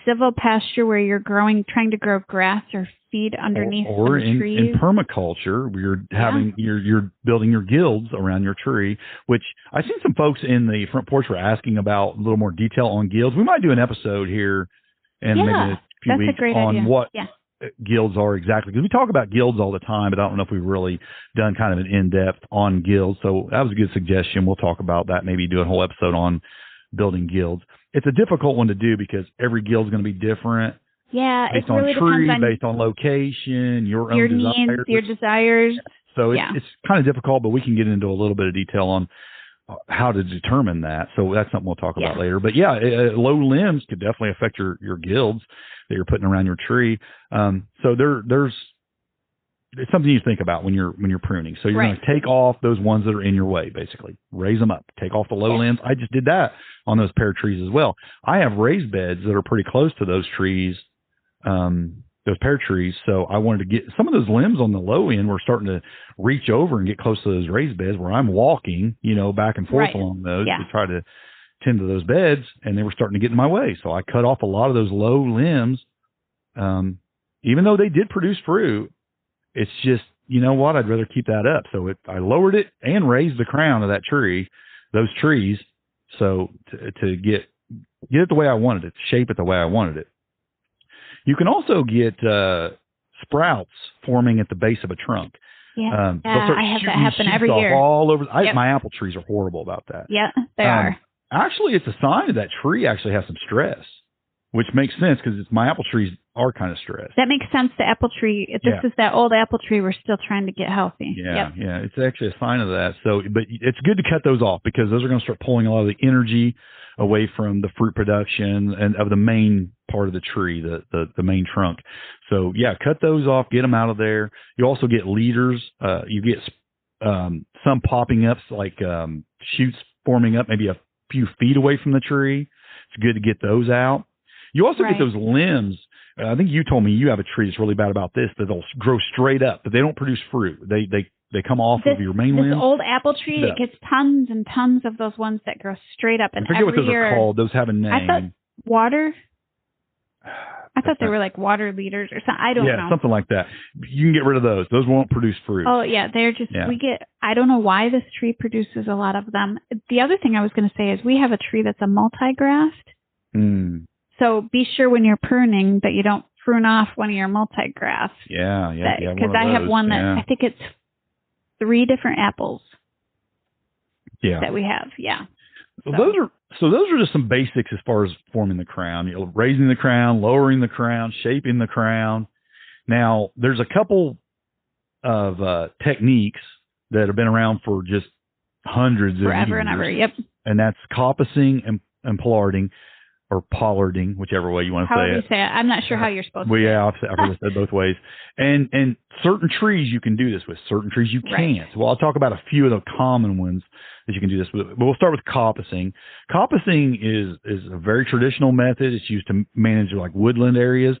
civil pasture where you're trying to grow grass or feed underneath or some trees. In permaculture, you're having you're building your guilds around your tree, which I seen some folks in the front porch were asking about a little more detail on guilds. We might do an episode here and maybe a few weeks on what guilds are exactly. Because we talk about guilds all the time, but I don't know if we've really done kind of an in-depth on guilds. So that was a good suggestion. We'll talk about that, maybe do a whole episode on building guilds. It's a difficult one to do because every guild is going to be different. Yeah, based it really on tree, depends on based on location, your own needs, your desires. So it's kind of difficult, but we can get into a little bit of detail on how to determine that. So that's something we'll talk about later. But yeah, low limbs could definitely affect your guilds that you're putting around your tree. So there's it's something you think about when you're pruning. So you're going to take off those ones that are in your way, basically. Raise them up. Take off the low limbs. I just did that on those pear trees as well. I have raised beds that are pretty close to those trees, those pear trees. So I wanted to get some of those limbs on the low end were starting to reach over and get close to those raised beds where I'm walking, back and forth along those to try to tend to those beds, and they were starting to get in my way. So I cut off a lot of those low limbs. Even though they did produce fruit, it's just, you know what, I'd rather keep that up. So I lowered it and raised the crown of that tree, those trees, so to get it the way I wanted it, shape it the way I wanted it. You can also get sprouts forming at the base of a trunk. Yeah, I have that happen every year. All over. My apple trees are horrible about that. Yeah, they are. Actually, it's a sign that tree actually has some stress, which makes sense because my apple trees are kind of stressed. That makes sense. The apple tree. This is that old apple tree we're still trying to get healthy. Yeah, it's actually a sign of that. So, but it's good to cut those off because those are going to start pulling a lot of the energy away from the fruit production and of the main part of the tree, the main trunk. So yeah, cut those off, get them out of there. You also get leaders. You get some popping up, like shoots forming up maybe a few feet away from the tree. It's good to get those out. You also get those limbs. I think you told me you have a tree that's really bad about this, that they'll grow straight up, but they don't produce fruit. They come off of your main limb. This old apple tree, it gets tons and tons of those ones that grow straight up. And I forget what those are called. Those have a name. I thought they were like water leaders or something. I don't know. Yeah, something like that. You can get rid of those. Those won't produce fruit. Oh, yeah. They're just, I don't know why this tree produces a lot of them. The other thing I was going to say is we have a tree that's a multi-grassed. So be sure when you're pruning that you don't prune off one of your multi-grass. Yeah. Because I have one that I think it's 3 different apples. Yeah. That we have. Yeah. So those are just some basics as far as forming the crown. Raising the crown, lowering the crown, shaping the crown. Now there's a couple of techniques that have been around for just hundreds of years. Forever and ever. Yep. And that's coppicing and pollarding. Or pollarding, whichever way you want to say it. However you say it. I'm not sure how you're supposed to say it. I've heard it said both ways. And certain trees you can do this with. Certain trees you can't. Well, I'll talk about a few of the common ones that you can do this with. But we'll start with coppicing. Coppicing is a very traditional method. It's used to manage like woodland areas.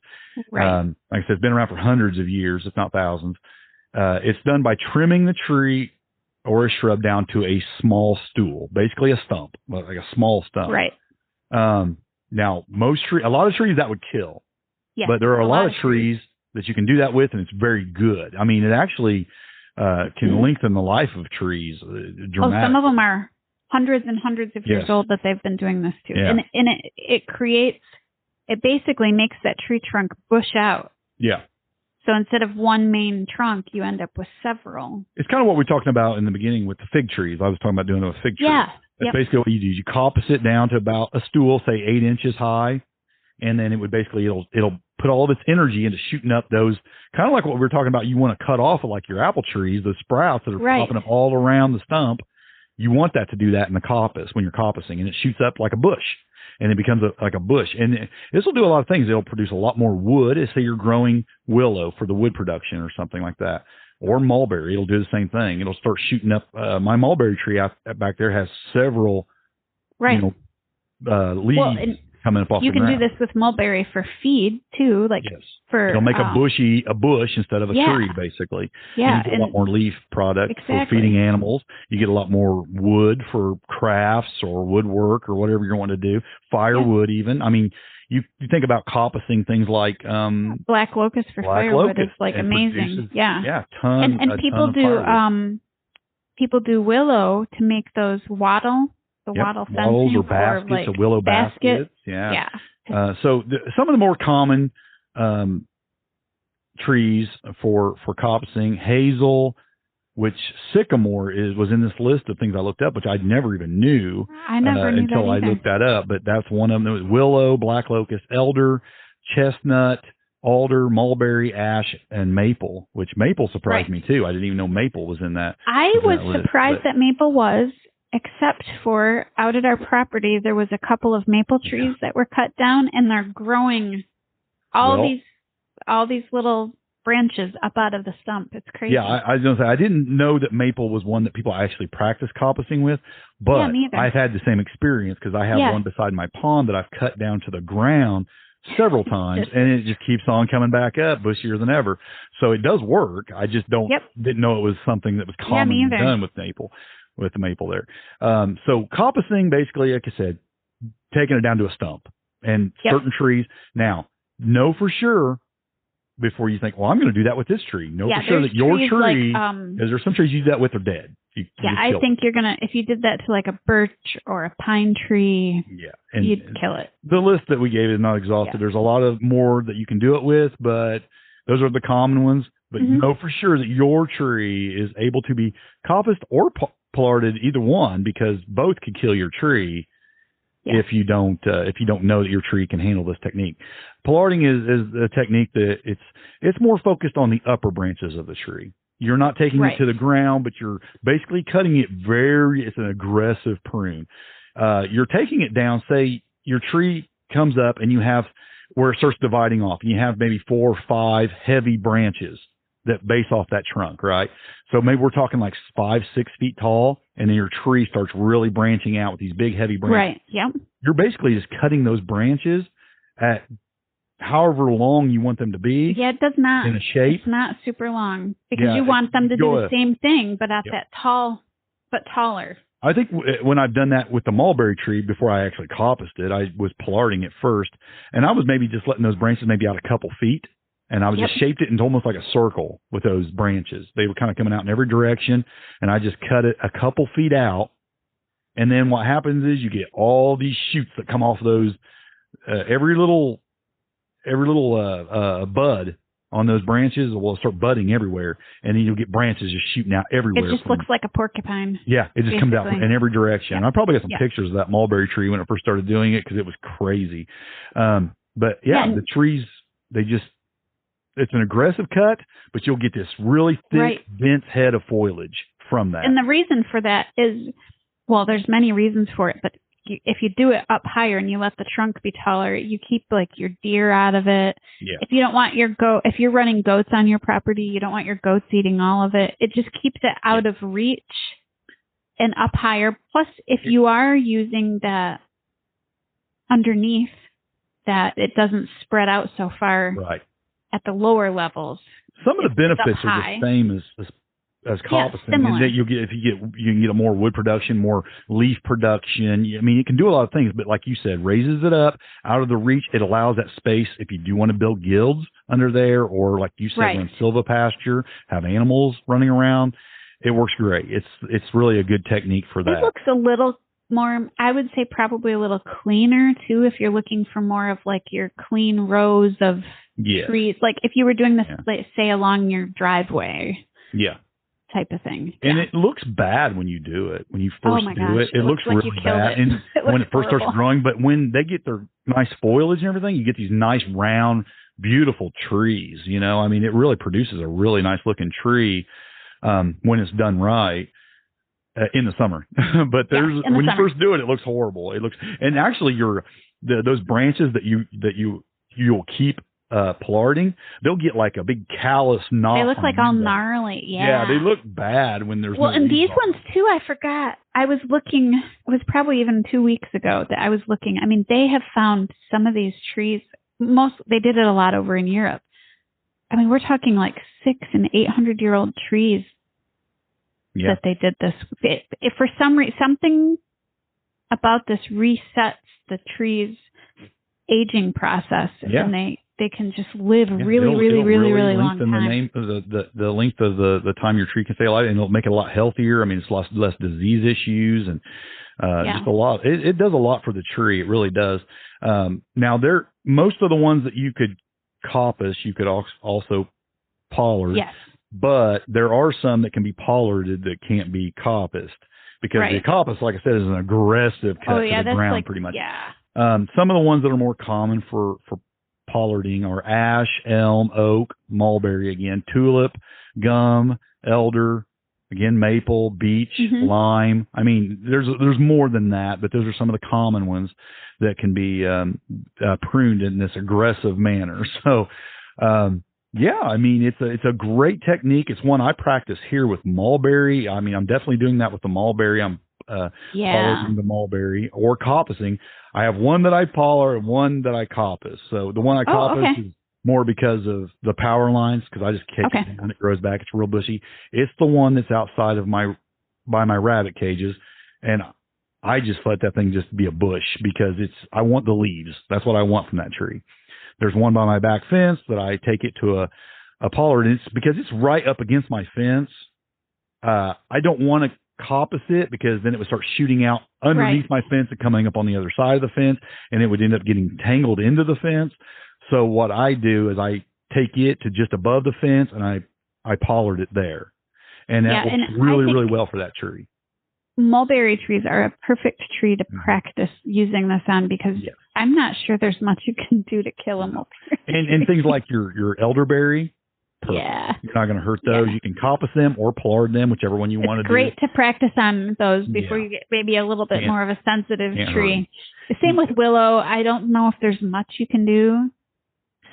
Right. Like I said, it's been around for hundreds of years, if not thousands. It's done by trimming the tree or a shrub down to a small stool, basically a stump, like a small stump. Right. Now, a lot of trees that would kill, but there are a lot of trees that you can do that with, and it's very good. I mean, it actually can lengthen the life of trees dramatically. Some of them are hundreds and hundreds of years old that they've been doing this too. Yeah. And it basically makes that tree trunk bush out. Yeah. So instead of one main trunk, you end up with several. It's kind of what we were talking about in the beginning with the fig trees. I was talking about doing it with fig trees. Yeah. That's basically what you do. You coppice it down to about a stool, say 8 inches high, and then it would basically it'll put all of its energy into shooting up those, kind of like what we were talking about. You want to cut off like your apple trees, the sprouts that are popping up all around the stump. You want that to do that in the coppice when you're coppicing, and it shoots up like a bush, and it becomes like a bush. And this will do a lot of things. It'll produce a lot more wood. Say you're growing willow for the wood production or something like that. Or mulberry, it'll do the same thing. It'll start shooting up. My mulberry tree back there has several, leaves coming up off the ground. You can do this with mulberry for feed too, it'll make a bush instead of a tree, basically. Yeah, and you get a lot more leaf product for feeding animals. You get a lot more wood for crafts or woodwork or whatever you're wanting to do. Firewood, even. I mean. You think about coppicing things like black locust for firewood is like amazing. Tons. And people do willow to make those wattle fencing or baskets, or willow baskets. Yeah. So some of the more common trees for coppicing, hazel, which sycamore was in this list of things I looked up, which I never even knew. I never knew until I looked that up. But that's one of them. There was willow, black locust, elder, chestnut, alder, mulberry, ash, and maple. Which maple surprised me too. I didn't even know maple was in that. I was surprised that maple was, except for out at our property, there was a couple of maple trees that were cut down, and they're growing all these little branches up out of the stump. It's crazy. Yeah, I was going to say, I didn't know that maple was one that people actually practice coppicing with, but I've had the same experience because I have one beside my pond that I've cut down to the ground several times, and it just keeps on coming back up, bushier than ever. So it does work. I just didn't know it was something that was commonly done with the maple there. So coppicing, basically, like I said, taking it down to a stump and certain trees. Now, know for sure before you think, well, I'm going to do that with this tree. Know for sure that your tree, is there some trees you do that with are dead. I think you're going to, if you did that to like a birch or a pine tree, you'd kill it. The list that we gave is not exhaustive. There's a lot of more that you can do it with, but those are the common ones. But know for sure that your tree is able to be coppiced or pollarded, either one, because both could kill your tree. If you don't know that your tree can handle this technique. Pollarding is a technique that it's more focused on the upper branches of the tree. You're not taking it to the ground, but you're basically cutting it it's an aggressive prune. You're taking it down, say your tree comes up and you have where it starts dividing off, and you have maybe 4 or 5 heavy branches that base off that trunk, right? So maybe we're talking like 5, 6 feet tall, and then your tree starts really branching out with these big, heavy branches. Right, yep. You're basically just cutting those branches at however long you want them to be. Yeah, it does not. In a shape. It's not super long because you want them to do the same thing, but at that tall, but taller. I think when I've done that with the mulberry tree, before I actually coppiced it, I was pollarding it first, and I was maybe just letting those branches maybe out a couple feet. And I was just shaped it into almost like a circle with those branches. They were kind of coming out in every direction, and I just cut it a couple feet out. And then what happens is you get all these shoots that come off of those, every little bud on those branches will start budding everywhere, and then you'll get branches just shooting out everywhere. It just looks like a porcupine. Yeah, it just comes out in every direction. Yep. I probably got some pictures of that mulberry tree when I first started doing it because it was crazy. But the trees, it's an aggressive cut, but you'll get this really thick, dense head of foliage from that. And the reason for that is, well, there's many reasons for it, but if you do it up higher and you let the trunk be taller, you keep like your deer out of it. Yeah. If you don't want if you're running goats on your property, you don't want your goats eating all of it. It just keeps it out of reach and up higher. Plus, if you are using that underneath, that it doesn't spread out so far. Right. At the lower levels, some of the benefits are the same as coppicing. That you can get a more wood production, more leaf production. I mean, it can do a lot of things, but like you said, raises it up out of the reach. It allows that space if you do want to build guilds under there, or like you said, in silvopasture, have animals running around. It works great. It's really a good technique for that. It looks a little more, I would say probably a little cleaner too, if you're looking for more of like your clean rows of trees. Like if you were doing this, say, along your driveway. Yeah. Type of thing. And it looks bad when you do it. When you first do it, it looks really bad. And when it first starts growing, but when they get their nice foliage and everything, you get these nice round, beautiful trees. You know, I mean, it really produces a really nice looking tree when it's done right. In the summer, but when you first do it, it looks horrible. It looks, and actually those branches that you'll keep pollarding, they'll get like a big callous knot. They look like all gnarly. Yeah, they look bad when there's and these ones too. I forgot. I was looking. It was probably even 2 weeks ago that I was looking. I mean, they have found some of these trees. They did it a lot over in Europe. I mean, we're talking like 600- and 800-year-old trees. That they did this. If for some reason, something about this resets the tree's aging process, and they can just live really long time. The length of the time your tree can stay alive, and it'll make it a lot healthier. I mean, it's less disease issues, and just a lot. It does a lot for the tree. It really does. Now, most of the ones that you could coppice, you could also pollard. Yes. But there are some that can be pollarded that can't be coppiced because the coppice, like I said, is an aggressive cut to the ground, pretty much. Yeah. Some of the ones that are more common for pollarding are ash, elm, oak, mulberry again, tulip, gum, elder, Again, maple, beech, lime. I mean, there's more than that, but those are some of the common ones that can be pruned in this aggressive manner. So, yeah, I mean, it's a great technique. It's one I practice here with mulberry. I mean, I'm definitely doing that with the mulberry. I'm polishing the mulberry or coppicing. I have one that I poller and one that I coppice. So the one I coppice is more because of the power lines, because I just kick it and it grows back. It's real bushy. It's the one that's outside of by my rabbit cages, and I just let that thing just be a bush because I want the leaves. That's what I want from that tree. There's one by my back fence that I take it to a pollard, and it's because it's right up against my fence. I don't want to coppice it because then it would start shooting out underneath my fence and coming up on the other side of the fence, and it would end up getting tangled into the fence. So what I do is I take it to just above the fence and I pollard it there, and that works really well for that tree. Mulberry trees are a perfect tree to practice using this on because I'm not sure there's much you can do to kill a mulberry. And things like your elderberry. Perfect. Yeah. You're not going to hurt those. You can coppice them or pollard them, whichever one you want to do. It's great to practice on those before you get maybe a little bit more of a sensitive tree. The same with willow. I don't know if there's much you can do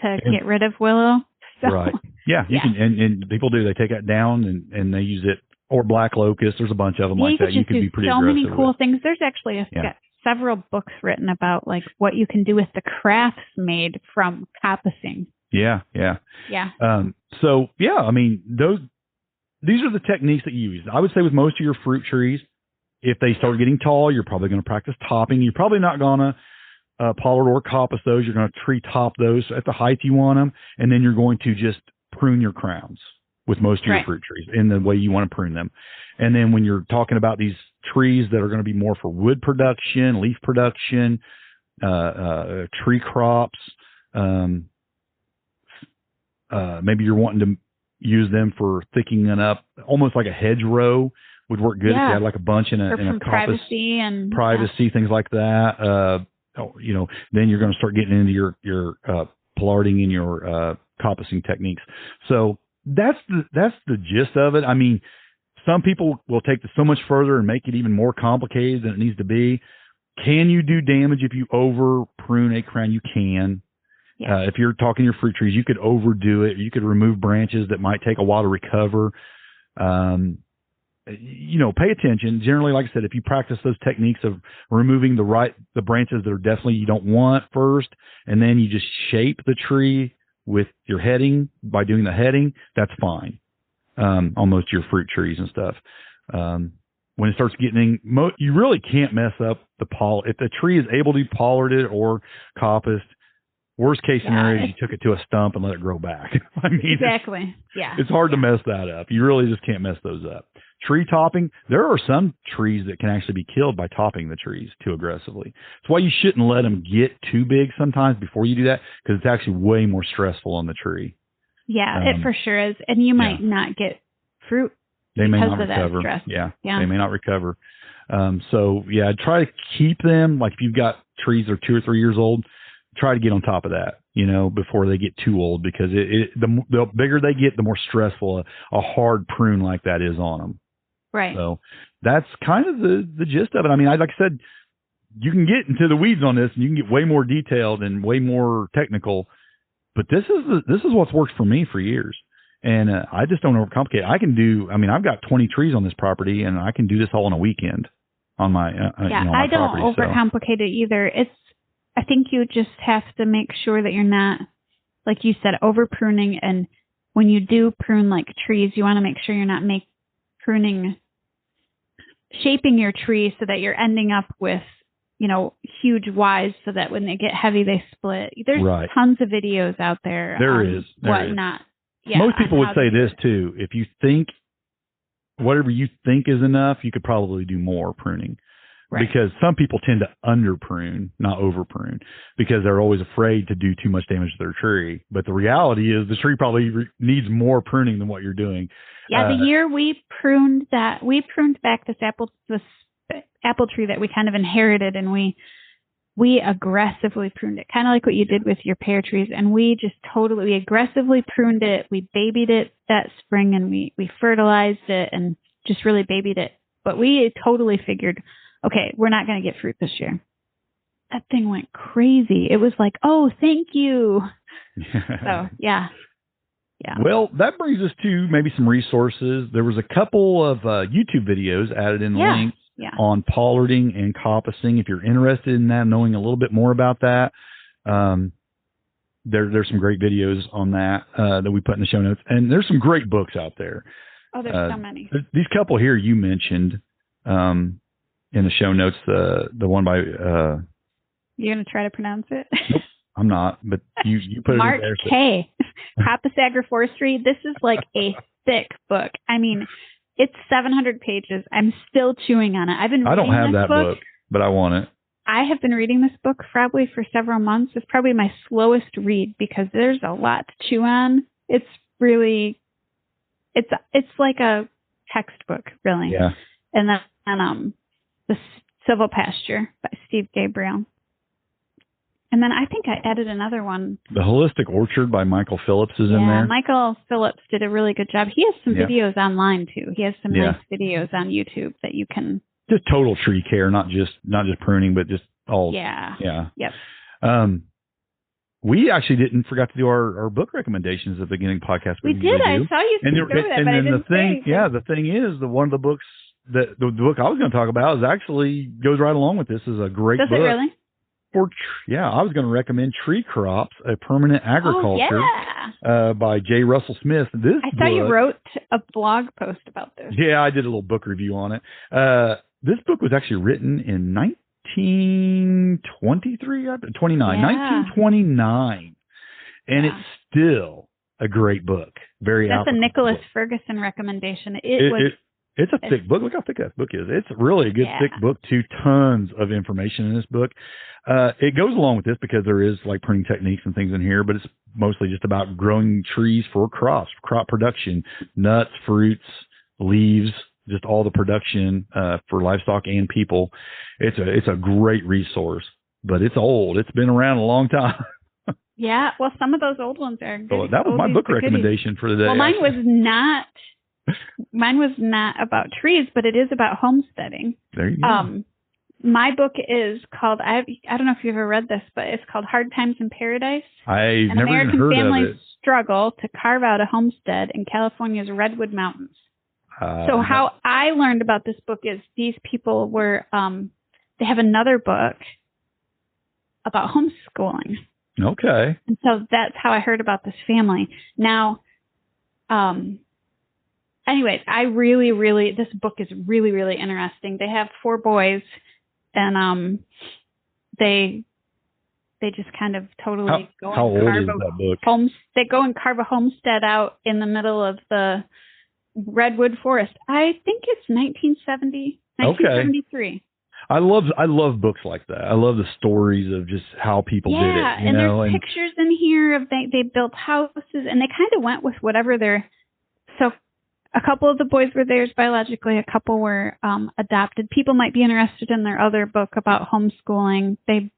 to get rid of willow. So, right. Yeah, you can, and people do. They take that down and they use it, or black locust. There's a bunch of them like that. You can be pretty aggressive. So many cool things. There's actually got several books written about like what you can do with the crafts made from coppicing. Yeah. So I mean, these are the techniques that you use. I would say with most of your fruit trees, if they start getting tall, you're probably going to practice topping. You're probably not going to pollard or coppice those. You're going to tree top those at the height you want them, and then you're going to just prune your crowns with most of your fruit trees in the way you want to prune them. And then when you're talking about these trees that are going to be more for wood production, leaf production, tree crops, maybe you're wanting to use them for thickening up, almost like a hedgerow would work good if you had like a bunch in a coppice, privacy, things like that. Then you're going to start getting into your pollarding and your coppicing techniques. So that's the gist of it. I mean, some people will take this so much further and make it even more complicated than it needs to be. Can you do damage if you over prune a crown? You can. Yeah. If you're talking your fruit trees, you could overdo it. You could remove branches that might take a while to recover. Pay attention. Generally, like I said, if you practice those techniques of removing the branches that are definitely you don't want first, and then you just shape the tree with your heading by doing the heading, that's fine on most of your fruit trees and stuff. When it starts getting, you really can't mess up the if the tree is able to be pollarded or coppiced. Worst case scenario is you took it to a stump and let it grow back. I mean, exactly. It's hard to mess that up. You really just can't mess those up. Tree topping, there are some trees that can actually be killed by topping the trees too aggressively. That's why you shouldn't let them get too big sometimes before you do that, because it's actually way more stressful on the tree. Yeah, it for sure is. And you might not get fruit because of that stress. Yeah, they may not recover. Try to keep them, like if you've got trees that are 2 or 3 years old, try to get on top of that, before they get too old, because the bigger they get, the more stressful a hard prune like that is on them. Right. So that's kind of the gist of it. I mean, like I said, you can get into the weeds on this and you can get way more detailed and way more technical, but this is what's worked for me for years. And I just don't overcomplicate. I've got 20 trees on this property and I can do this all in a weekend on my, I don't overcomplicate it either. I think you just have to make sure that you're not, like you said, over pruning. And when you do prune like trees, you want to make sure you're not shaping your tree so that you're ending up with, huge Ys so that when they get heavy, they split. There's tons of videos out there. There is. Whatnot. Yeah, most people would say this too. If you think whatever you think is enough, you could probably do more pruning. Right. Because some people tend to under prune, not over prune, because they're always afraid to do too much damage to their tree. But the reality is the tree probably needs more pruning than what you're doing. Yeah, the year we pruned back this apple tree that we kind of inherited, and we aggressively pruned it, kind of like what you did with your pear trees. And we aggressively pruned it. We babied it that spring, and we fertilized it, and just really babied it. But we totally figured, okay, we're not going to get fruit this year. That thing went crazy. It was like, oh, thank you. So, yeah. Yeah. Well, that brings us to maybe some resources. There was a couple of YouTube videos added in the link on pollarding and coppicing. If you're interested in that, knowing a little bit more about that, there's some great videos on that that we put in the show notes. And there's some great books out there. Oh, there's so many. These couple here you mentioned in the show notes, the one by... You're going to try to pronounce it? Nope, I'm not, but you put Mark it in there. So. K. Coppice Agroforestry. This is like a thick book. I mean, it's 700 pages. I'm still chewing on it. I don't have that book, but I want it. I have been reading this book probably for several months. It's probably my slowest read because there's a lot to chew on. It's really, it's like a textbook, really. Yeah. And then The Civil Pasture by Steve Gabriel. And then I think I added another one. The Holistic Orchard by Michael Phillips is in there. Michael Phillips did a really good job. He has some videos online too. He has some nice videos on YouTube that you can. Just total tree care, not just pruning, but just all. Yeah. Yeah. Yep. We actually forgot to do our book recommendations at the beginning of the podcast. We did. I saw you through that, and but I then didn't the thing is, one of the books the book I was going to talk about is actually goes right along with this. Is a great book. Does it really? I was going to recommend Tree Crops, A Permanent Agriculture by J. Russell Smith. I saw you wrote a blog post about this. Yeah, I did a little book review on it. This book was actually written in 1929. And it's still a great book. That's a Nicholas Ferguson recommendation. It's a thick book. Look how thick that book is. It's really a good thick book too. Tons of information in this book. It goes along with this because there is like pruning techniques and things in here, but it's mostly just about growing trees for crops, crop production, nuts, fruits, leaves, just all the production for livestock and people. It's a great resource, but it's old. It's been around a long time. Yeah, well, some of those old ones are good. So that was my book recommendation for the day. Well, mine was not about trees, but it is about homesteading. There you go. My book is called, I don't know if you've ever read this, but it's called Hard Times in Paradise. I've never American heard families of it. Struggle to carve out a homestead in California's Redwood Mountains. So how I learned about this book is these people were, they have another book about homeschooling. Okay. And so that's how I heard about this family. Now, anyways, this book is really, really interesting. They have 4 boys, and they just kind of totally go and carve a book? They go and carve a homestead out in the middle of the redwood forest. I think it's 1973. I love books like that. I love the stories of just how people did it. And there's pictures in here of they built houses, and they kind of went with whatever so a couple of the boys were theirs biologically, a couple were adopted. People might be interested in their other book about homeschooling. They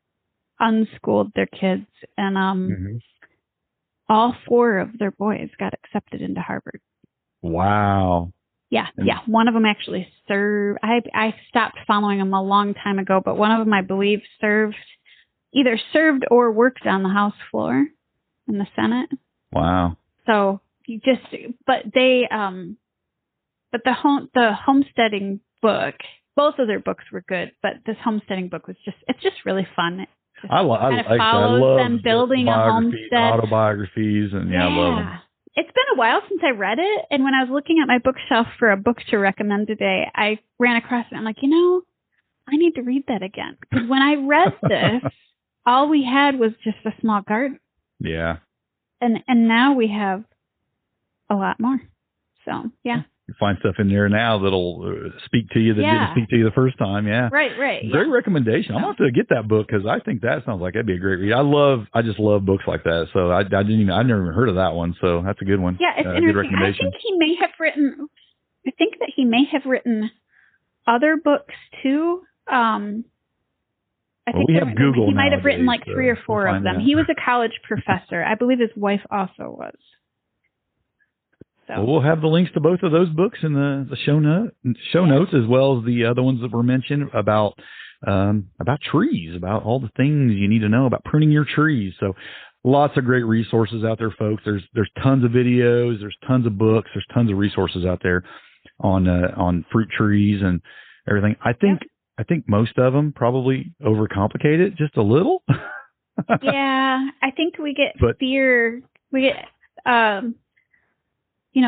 unschooled their kids, and all 4 of their boys got accepted into Harvard. Wow. Yeah. One of them actually served. I stopped following him a long time ago, but one of them, I believe, either served or worked on the House floor in the Senate. Wow. So the homesteading book, both of their books were good, but this homesteading book it's just really fun. I love them building a homestead, autobiographies, and I love them. It's been a while since I read it, and when I was looking at my bookshelf for a book to recommend today, I ran across it. I'm like, I need to read that again. Because when I read this, all we had was just a small garden. Yeah. And now we have a lot more. So, yeah. You find stuff in there now that'll speak to you that didn't speak to you the first time. Yeah. Right. Great recommendation. I'm going to have to get that book because I think that sounds like that'd be a great read. I just love books like that. So I never even heard of that one. So that's a good one. Yeah, it's interesting. Good recommendation. I think he may have written other books too. I think we have Google. He might have written like 3 or 4 of them. He was a college professor. I believe his wife also was. So well, we'll have the links to both of those books in the show notes, as well as the other ones that were mentioned about trees, about all the things you need to know about pruning your trees. So lots of great resources out there, folks. There's tons of videos, there's tons of books, there's tons of resources out there on fruit trees and everything. I think most of them probably overcomplicate it just a little. Yeah, I think we get fear. We get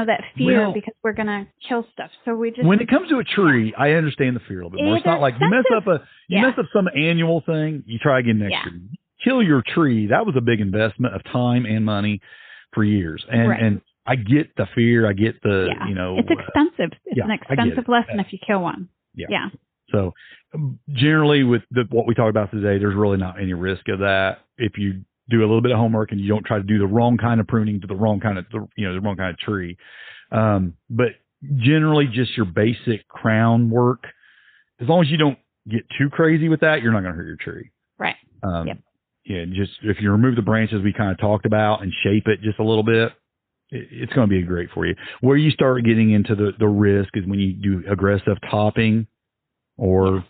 that fear because we're gonna kill stuff. So we just, when it comes to a tree, I understand the fear a little bit more. It's not like you mess up some annual thing, you try again next year. Kill your tree. That was a big investment of time and money for years. And I get the fear. I get the it's expensive. It's an expensive lesson if you kill one. Yeah. So generally with what we talked about today, there's really not any risk of that. If you do a little bit of homework and you don't try to do the wrong kind of pruning to the wrong kind of, the wrong kind of tree. But generally just your basic crown work, as long as you don't get too crazy with that, you're not going to hurt your tree. Right. Yeah. Just if you remove the branches we kind of talked about and shape it just a little bit, it's going to be great for you. Where you start getting into the risk is when you do aggressive topping or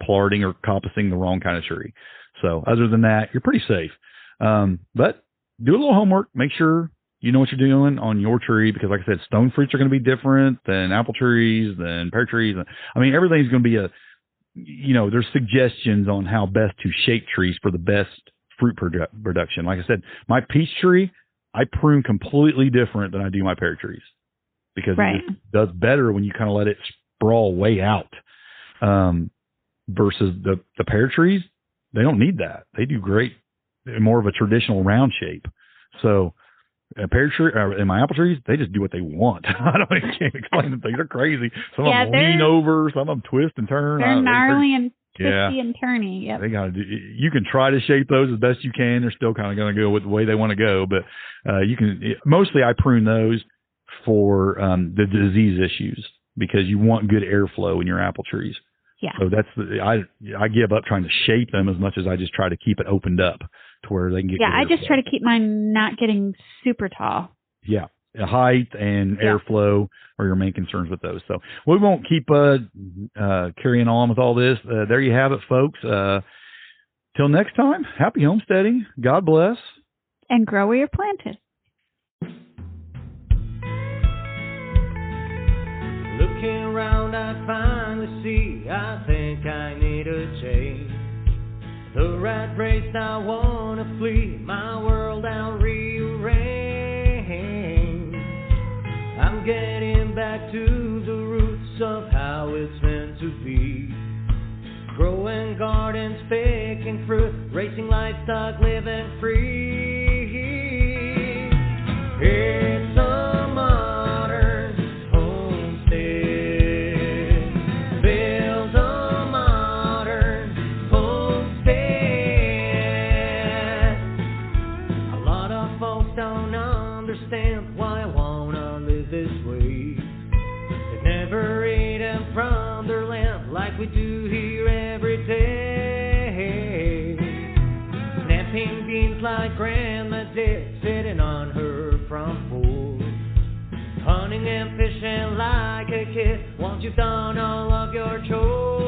plarding or coppicing the wrong kind of tree. So other than that, you're pretty safe. But do a little homework. Make sure you know what you're doing on your tree, because like I said, stone fruits are going to be different than apple trees, than pear trees. I mean, everything's going to be there's suggestions on how best to shape trees for the best fruit production. Like I said, my peach tree, I prune completely different than I do my pear trees, because it just does better when you kind of let it sprawl way out. Versus the pear trees, they don't need that. They do great, more of a traditional round shape. So a pear tree and my apple trees, they just do what they want. I can't explain them. They're crazy. Some of them lean over, some of them twist and turn. They're gnarly and twisty and turny. Yep. They gotta do. You can try to shape those as best you can. They're still kind of going to go with the way they want to go. But you can mostly I prune those for the disease issues, because you want good airflow in your apple trees. Yeah. So that's I give up trying to shape them as much as I just try to keep it opened up to where they can get. Yeah, I just try to keep mine not getting super tall. Yeah, height and airflow are your main concerns with those. So we won't keep carrying on with all this. There you have it, folks. Till next time, happy homesteading. God bless. And grow where you're planted. Looking around, I finally see I think I need a change. The rat race, I wanna flee, my world I'll rearrange. I'm getting back to the roots of how it's meant to be. Growing gardens, picking fruit, racing livestock, living free. It's a modern homestead. Build a modern homestead. A lot of folks don't understand why I wanna live this way. They've never eaten from their land like we do here every day. Snapping beans like Grandma did, sitting on her front porch. Hunting and fishing like a kid once you've done all of your chores.